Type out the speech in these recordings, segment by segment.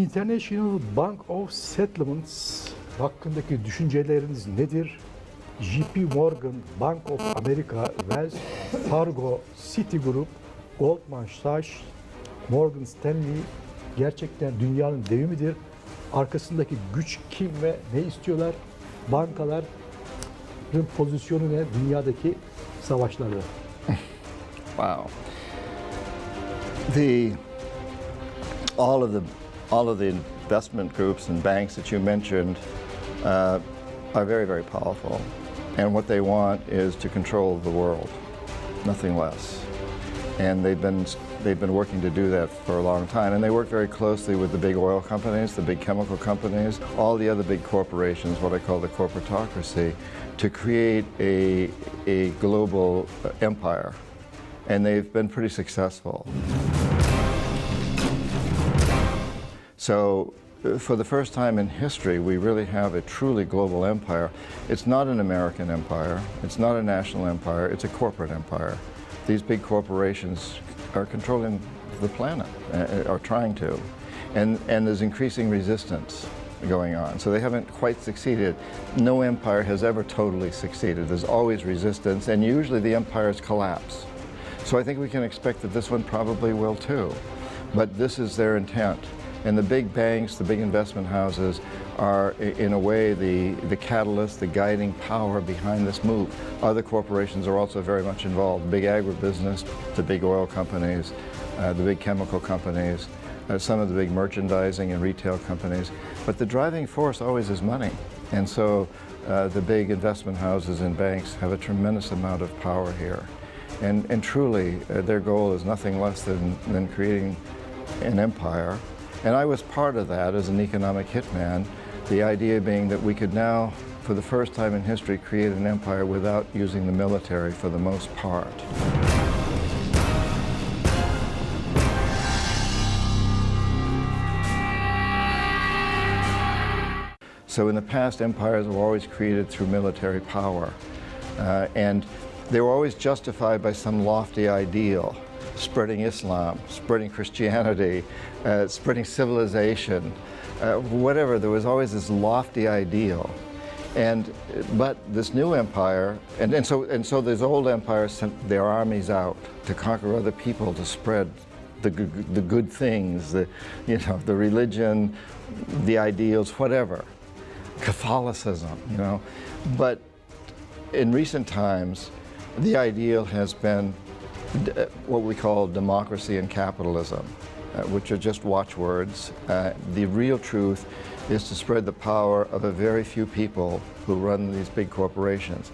International Bank of Settlements hakkındaki düşünceleriniz nedir? JP Morgan, Bank of America, Wells Fargo, Citigroup, Goldman Sachs, Morgan Stanley gerçekten dünyanın devi midir? Arkasındaki güç kim ve ne istiyorlar? Bankaların pozisyonu ne dünyadaki savaşlarda? Wow. All of the investment groups and banks that you mentioned are very, very powerful, and what they want is to control the world, nothing less. And they've been working to do that for a long time, and they work very closely with the big oil companies, the big chemical companies, all the other big corporations, what I call the corporatocracy, to create a global empire, and they've been pretty successful. So for the first time in history, we really have a truly global empire. It's not an American empire, it's not a national empire, it's a corporate empire. These big corporations are controlling the planet, are trying to, and there's increasing resistance going on. So they haven't quite succeeded. No empire has ever totally succeeded. There's always resistance, and usually the empires collapse. So I think we can expect that this one probably will too. But this is their intent. And the big banks, the big investment houses are, in a way, the catalyst, the guiding power behind this move. Other corporations are also very much involved. Big agribusiness, the big oil companies, the big chemical companies, some of the big merchandising and retail companies. But the driving force always is money. And so the big investment houses and banks have a tremendous amount of power here. And truly, their goal is nothing less than creating an empire. And I was part of that as an economic hitman, the idea being that we could now, for the first time in history, create an empire without using the military for the most part. So in the past, empires were always created through military power. And they were always justified by some lofty ideal. Spreading Islam, spreading Christianity, spreading civilization, whatever. There was always this lofty ideal, but this new empire, and so these old empires sent their armies out to conquer other people, to spread the good things, the religion, the ideals, whatever, Catholicism, But in recent times, the ideal has been what we call democracy and capitalism, which are just watchwords. The real truth is to spread the power of a very few people who run these big corporations.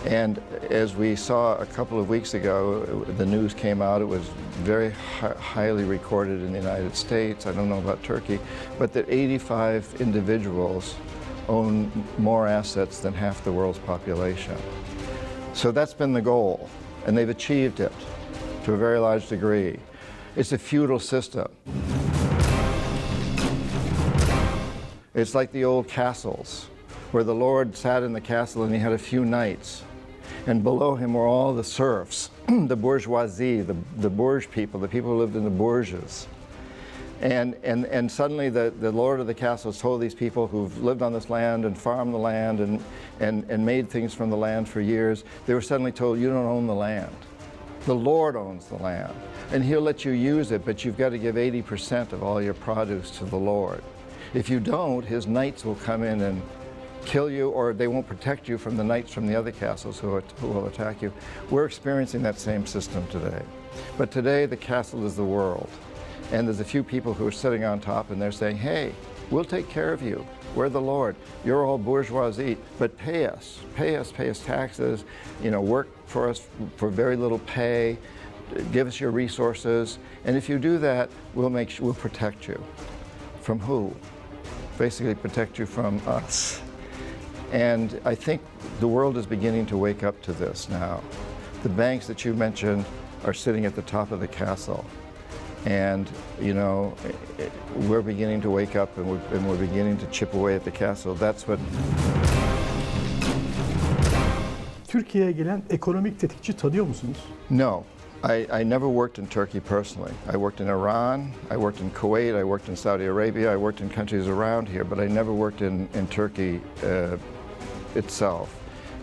And as we saw a couple of weeks ago, the news came out, it was very highly recorded in the United States, I don't know about Turkey, but that 85 individuals own more assets than half the world's population. So that's been the goal, and they've achieved it to a very large degree. It's a feudal system. It's like the old castles, where the lord sat in the castle and he had a few knights, and below him were all the serfs, the bourgeoisie, the bourge people, the people who lived in the bourges. And suddenly the lord of the castle told these people who've lived on this land and farmed the land and made things from the land for years, they were suddenly told, you don't own the land. The Lord owns the land, and he'll let you use it, but you've got to give 80% of all your produce to the Lord. If you don't, his knights will come in and kill you, or they won't protect you from the knights from the other castles who will attack you. We're experiencing that same system today. But today, the castle is the world, and there's a few people who are sitting on top, and they're saying, hey, we'll take care of you. We're the Lord. You're all bourgeoisie, but pay us taxes, work for us for very little pay, give us your resources, and if you do that, we'll protect you. From who? Basically protect you from us. And I think the world is beginning to wake up to this now. The banks that you mentioned are sitting at the top of the castle. And, we're beginning to wake up and we're beginning to chip away at the castle. That's what... Türkiye'ye gelen ekonomik tetikçi tanıyor musunuz? No, I never worked in Turkey personally. I worked in Iran, I worked in Kuwait, I worked in Saudi Arabia, I worked in countries around here, but I never worked in Turkey itself.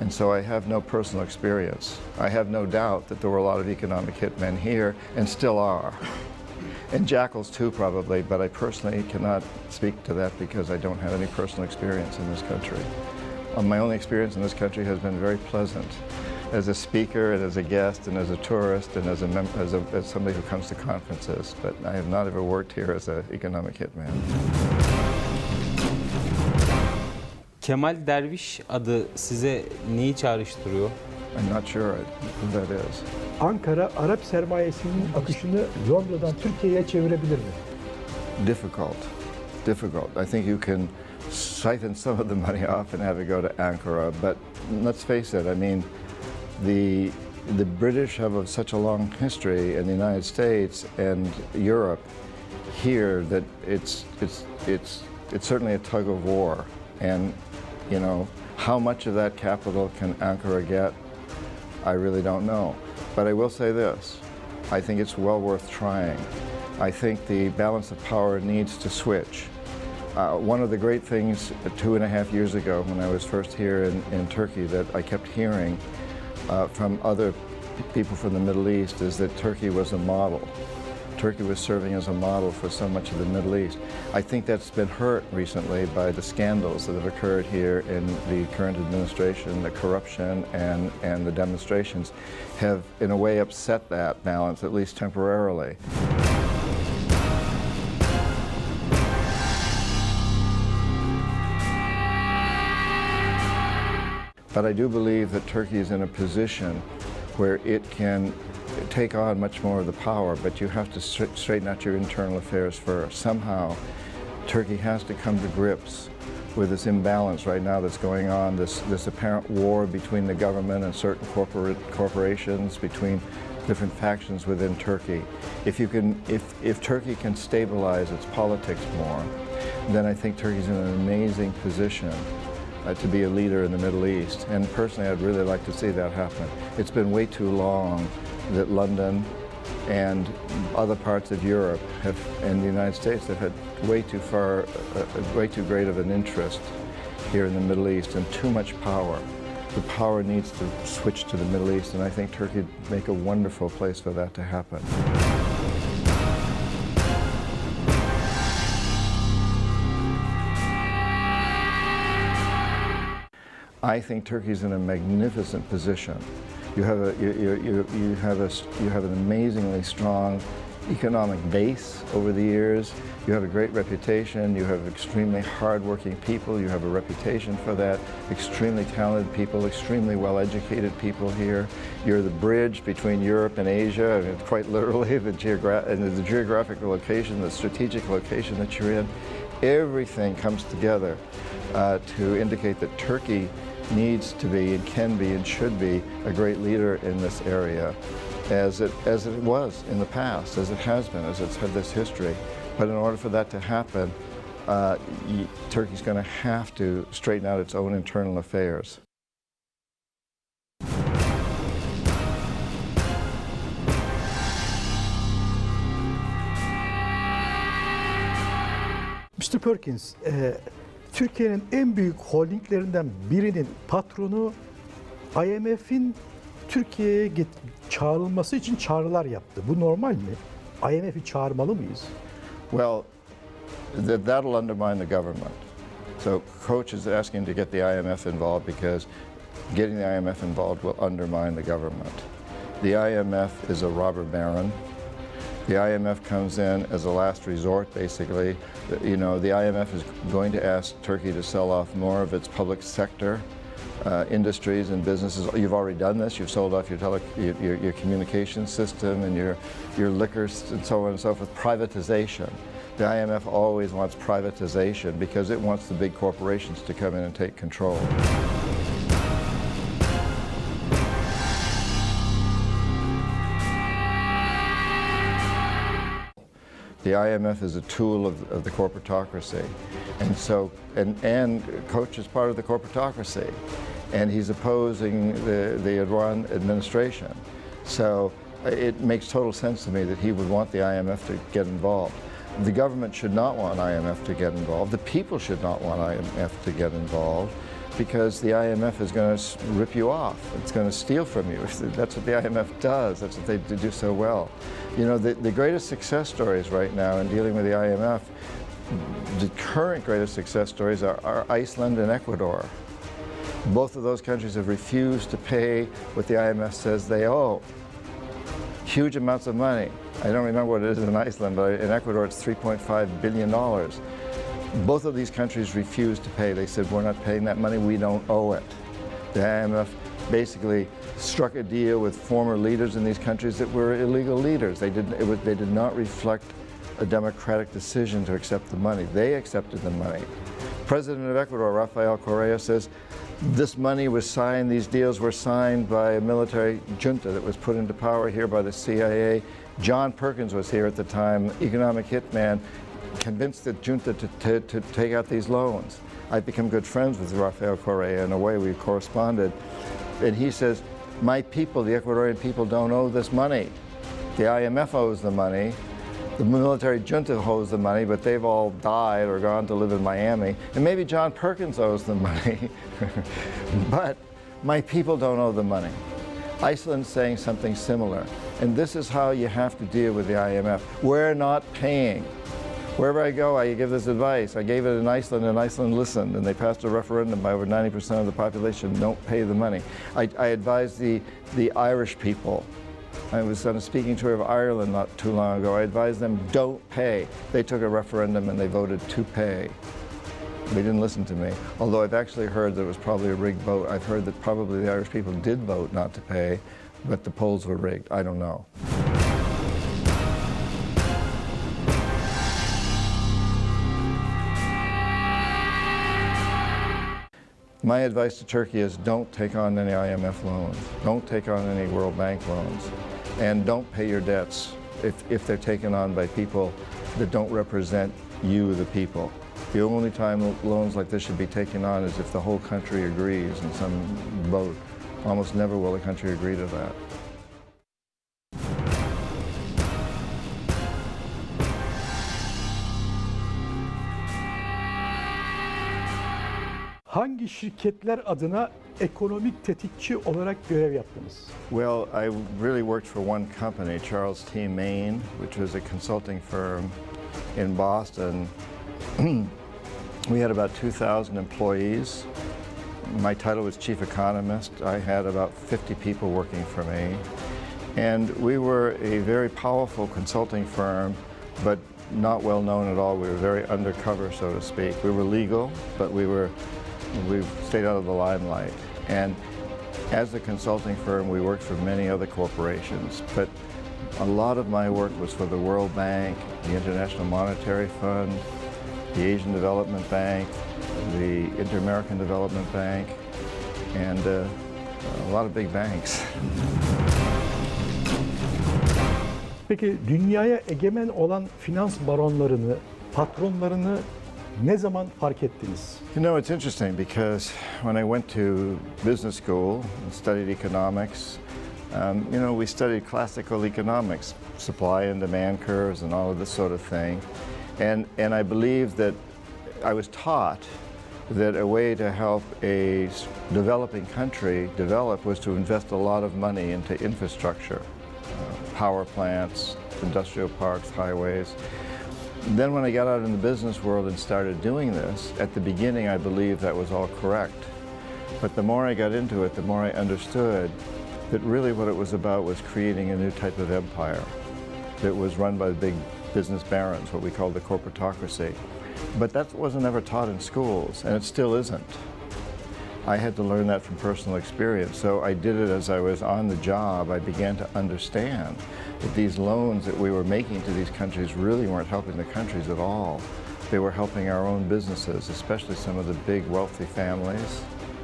And so I have no personal experience. I have no doubt that there were a lot of economic hitmen here, and still are. And jackals too, probably, but I personally cannot speak to that because I don't have any personal experience in this country. My only experience in this country has been very pleasant. As a speaker and as a guest and as a tourist and as somebody who comes to conferences, but I have not ever worked here as an economic hitman. Kemal Derviş adı size neyi çağrıştırıyor? I'm not sure who that is. Ankara, Arap sermayesinin akışını Londra'dan Türkiye'ye çevirebilir mi? Difficult. I think you can siphon some of the money off and have it go to Ankara, but let's face it, I mean, the British have such a long history in the United States and Europe here that it's certainly a tug of war. And you know, how much of that capital can Ankara get? I really don't know. But I will say this, I think it's well worth trying. I think the balance of power needs to switch. One of the great things 2.5 years ago when I was first here in Turkey that I kept hearing from other people from the Middle East is that Turkey was a model. Turkey was serving as a model for so much of the Middle East. I think that's been hurt recently by the scandals that have occurred here in the current administration. The corruption and the demonstrations have, in a way, upset that balance, at least temporarily. But I do believe that Turkey is in a position where it can take on much more of the power, but you have to straighten out your internal affairs first. Somehow, Turkey has to come to grips with this imbalance right now that's going on, this apparent war between the government and certain corporations, between different factions within Turkey. If Turkey can stabilize its politics more, then I think Turkey's in an amazing position to be a leader in the Middle East. And personally, I'd really like to see that happen. It's been way too long that London and other parts of Europe and the United States have had way too great of an interest here in the Middle East and too much power. The power needs to switch to the Middle East, and I think Turkey would make a wonderful place for that to happen. I think Turkey's in a magnificent position. You have an amazingly strong economic base over the years. You have a great reputation. You have extremely hard-working people. You have a reputation for that. Extremely talented people, extremely well-educated people here. You're the bridge between Europe and Asia. I mean, quite literally, the geographical location, the strategic location that you're in. Everything comes together to indicate that Turkey needs to be and can be and should be a great leader in this area as it was in the past, as it has been, as it's had this history. But in order for that to happen, Turkey's going to have to straighten out its own internal affairs. Mr. Perkins, Türkiye'nin en büyük holdinglerinden birinin patronu IMF'in Türkiye'ye çağrılması için çağrılar yaptı. Bu normal mi? IMF'i çağırmalı mıyız? Well, that'll undermine the government. So Koch is asking to get the IMF involved because getting the IMF involved will undermine the government. The IMF is a robber baron. The IMF comes in as a last resort, basically. You know, the IMF is going to ask Turkey to sell off more of its public sector industries and businesses. You've already done this. You've sold off your communication system and your liquors and so on and so forth. Privatization. The IMF always wants privatization because it wants the big corporations to come in and take control. The IMF is a tool of the corporatocracy, and so and Koch is part of the corporatocracy, and he's opposing the Erdogan administration. So it makes total sense to me that he would want the IMF to get involved. The government should not want IMF to get involved. The people should not want IMF to get involved because the IMF is going to rip you off. It's going to steal from you. That's what the IMF does. That's what they do so well. You know, the greatest success stories right now in dealing with the IMF, the current greatest success stories are Iceland and Ecuador. Both of those countries have refused to pay what the IMF says they owe. Huge amounts of money. I don't remember what it is in Iceland, but in Ecuador it's $3.5 billion. Both of these countries refused to pay. They said, we're not paying that money, we don't owe it. The IMF basically struck a deal with former leaders in these countries that were illegal leaders. They did not reflect a democratic decision to accept the money. They accepted the money. President of Ecuador, Rafael Correa, says this money was signed, these deals were signed by a military junta that was put into power here by the CIA. John Perkins was here at the time, economic hitman, convinced the junta to take out these loans. I've become good friends with Rafael Correa. In a way, we corresponded. And he says, my people, the Ecuadorian people, don't owe this money. The IMF owes the money. The military junta owes the money, but they've all died or gone to live in Miami. And maybe John Perkins owes the money. But my people don't owe the money. Iceland's saying something similar. And this is how you have to deal with the IMF. We're not paying. Wherever I go, I give this advice. I gave it in Iceland, and Iceland listened, and they passed a referendum by over 90% of the population, don't pay the money. I advised the Irish people. I was on a speaking tour of Ireland not too long ago. I advised them, don't pay. They took a referendum and they voted to pay. They didn't listen to me. Although I've actually heard that it was probably a rigged vote. I've heard that probably the Irish people did vote not to pay, but the polls were rigged. I don't know. My advice to Turkey is don't take on any IMF loans. Don't take on any World Bank loans. And don't pay your debts if they're taken on by people that don't represent you, the people. The only time loans like this should be taken on is if the whole country agrees in some vote. Almost never will a country agree to that. Hangi şirketler adına ekonomik tetikçi olarak görev yaptınız? Well, I really worked for one company, Charles T. Main, which was a consulting firm in Boston. We had about 2,000 employees. My title was chief economist. I had about 50 people working for me. And we were a very powerful consulting firm, but not well known at all. We were very undercover, so to speak. We were legal, but we stayed out of the limelight. And as a consulting firm, we worked for many other corporations, but a lot of my work was for the World Bank, the International Monetary Fund, the Asian Development Bank, the Inter-American Development Bank, and a lot of big banks. Peki dünyaya egemen olan finans baronlarını, patronlarını ne zaman fark ettiniz? You know, it's interesting because when I went to business school and studied economics, you know, we studied classical economics, supply and demand curves and all of this sort of thing. And I believe that I was taught that a way to help a developing country develop was to invest a lot of money into infrastructure, power plants, industrial parks, highways. Then when I got out in the business world and started doing this, at the beginning I believed that was all correct. But the more I got into it, the more I understood that really what it was about was creating a new type of empire that was run by the big business barons, what we call the corporatocracy. But that wasn't ever taught in schools, and it still isn't. I had to learn that from personal experience, so I did it as I was on the job. I began to understand that these loans that we were making to these countries really weren't helping the countries at all. They were helping our own businesses, especially some of the big wealthy families,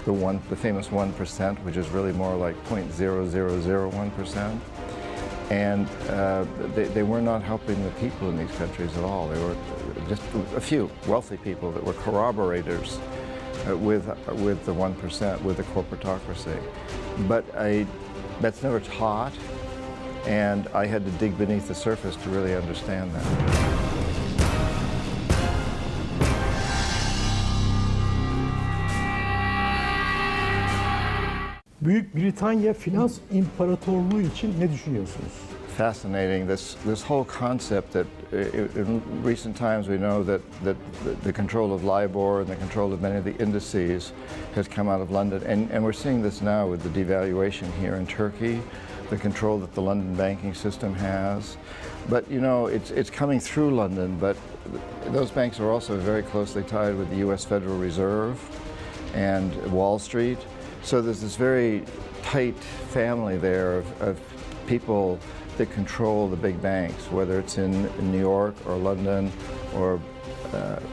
the famous 1%, which is really more like 0.0001%. And they were not helping the people in these countries at all. They were just a few wealthy people that were corroborators with the 1%, with the corporatocracy. But that's never taught, and I had to dig beneath the surface to really understand that. Büyük Britanya Finans İmparatorluğu için ne düşünüyorsunuz? Fascinating, this whole concept that in recent times we know that the control of LIBOR and the control of many of the indices has come out of London, and we're seeing this now with the devaluation here in Turkey, the control that the London banking system has. But you know, it's coming through London, but those banks are also very closely tied with the US Federal Reserve and Wall Street. So there's this very tight family there of people that control the big banks, whether it's in New York or London or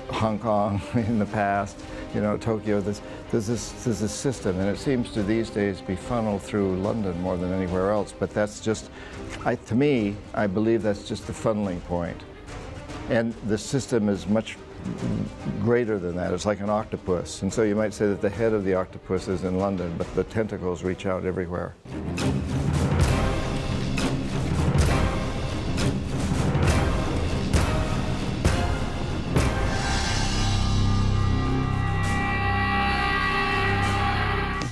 Hong Kong in the past, you know, Tokyo. There's this system, and it seems to these days be funneled through London more than anywhere else. But that's just, to me, I believe that's just the funneling point. And the system is much greater than that. It's like an octopus. And so you might say that the head of the octopus is in London, but the tentacles reach out everywhere.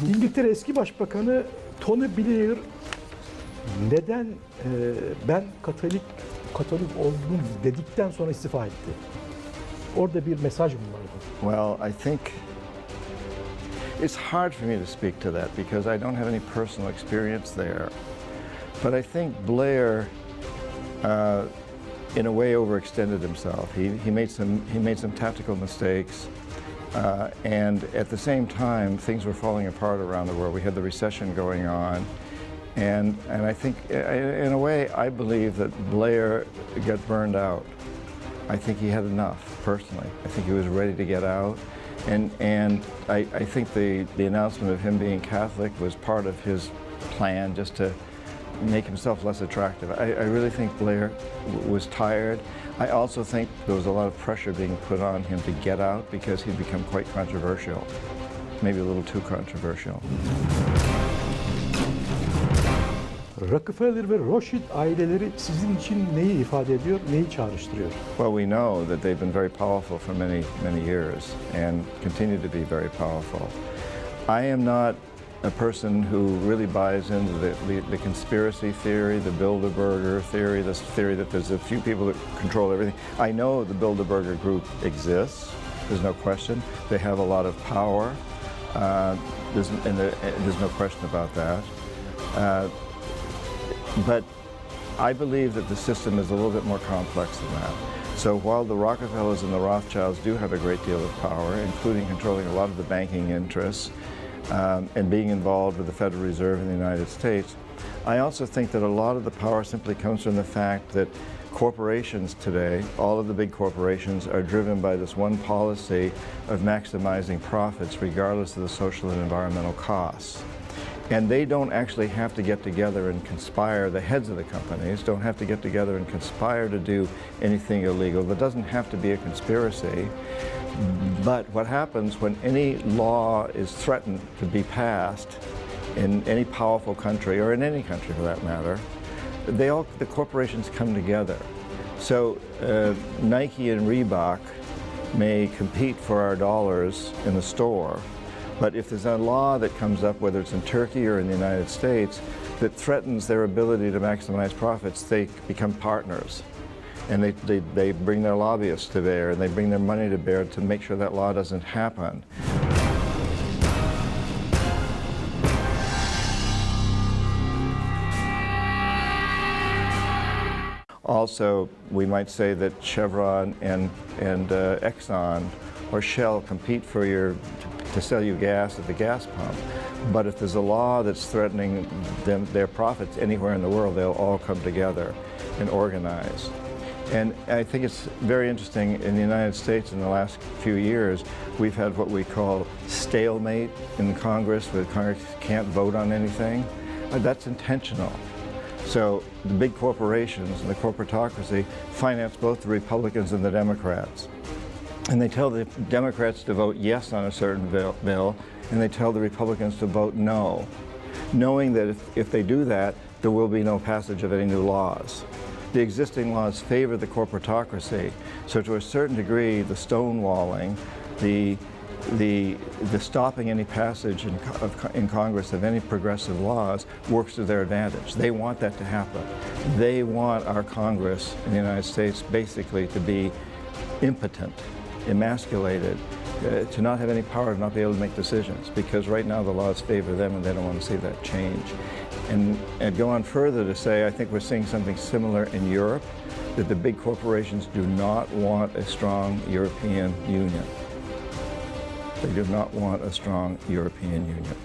İngiltere eski başbakanı Tony Blair neden ben Katolik oldum dedikten sonra istifa etti? Orada bir mesaj mı vardı? Well, I think it's hard for me to speak to that because I don't have any personal experience there. But I think Blair, in a way, overextended himself. He made some tactical mistakes. And at the same time, things were falling apart around the world. We had the recession going on. And I think, in a way, I believe that Blair got burned out. I think he had enough, personally. I think he was ready to get out. And I think the announcement of him being Catholic was part of his plan just to make himself less attractive. I really think Blair was tired. I also think there was a lot of pressure being put on him to get out because he'd become quite controversial, maybe a little too controversial. Rockefeller ve Rothschild aileleri sizin için neyi ifade ediyor, neyi çağrıştırıyor? Well, we know that they've been very powerful for many years and continue to be very powerful. I am not a person who really buys into the conspiracy theory, the Bilderberger theory, this theory that there's a few people that control everything. I know the Bilderberger group exists, there's no question. They have a lot of power, there's no question about that. But I believe that the system is a little bit more complex than that. So while the Rockefellers and the Rothschilds do have a great deal of power, including controlling a lot of the banking interests, and being involved with the Federal Reserve in the United States, I also think that a lot of the power simply comes from the fact that corporations today, all of the big corporations, are driven by this one policy of maximizing profits regardless of the social and environmental costs. And they don't actually have to get together and conspire, the heads of the companies don't have to get together and conspire to do anything illegal. There doesn't have to be a conspiracy. But what happens when any law is threatened to be passed in any powerful country, or in any country for that matter, the corporations come together. So Nike and Reebok may compete for our dollars in the store, but if there's a law that comes up, whether it's in Turkey or in the United States, that threatens their ability to maximize profits, they become partners. And they bring their lobbyists to bear, and they bring their money to bear to make sure that law doesn't happen. Also, we might say that Chevron and Exxon or Shell compete for to sell you gas at the gas pump. But if there's a law that's threatening their profits anywhere in the world, they'll all come together and organize. And I think it's very interesting, in the United States in the last few years, we've had what we call stalemate in Congress, where Congress can't vote on anything. That's intentional. So the big corporations and the corporatocracy finance both the Republicans and the Democrats. And they tell the Democrats to vote yes on a certain bill, and they tell the Republicans to vote no, knowing that if they do that, there will be no passage of any new laws. The existing laws favor the corporatocracy, so to a certain degree, the stonewalling, the stopping any passage in Congress of any progressive laws works to their advantage. They want that to happen. They want our Congress in the United States basically to be impotent, emasculated, to not have any power, to not be able to make decisions, because right now the laws favor them and they don't want to see that change. And go on further to say, I think we're seeing something similar in Europe, that the big corporations do not want a strong European Union. They do not want a strong European Union.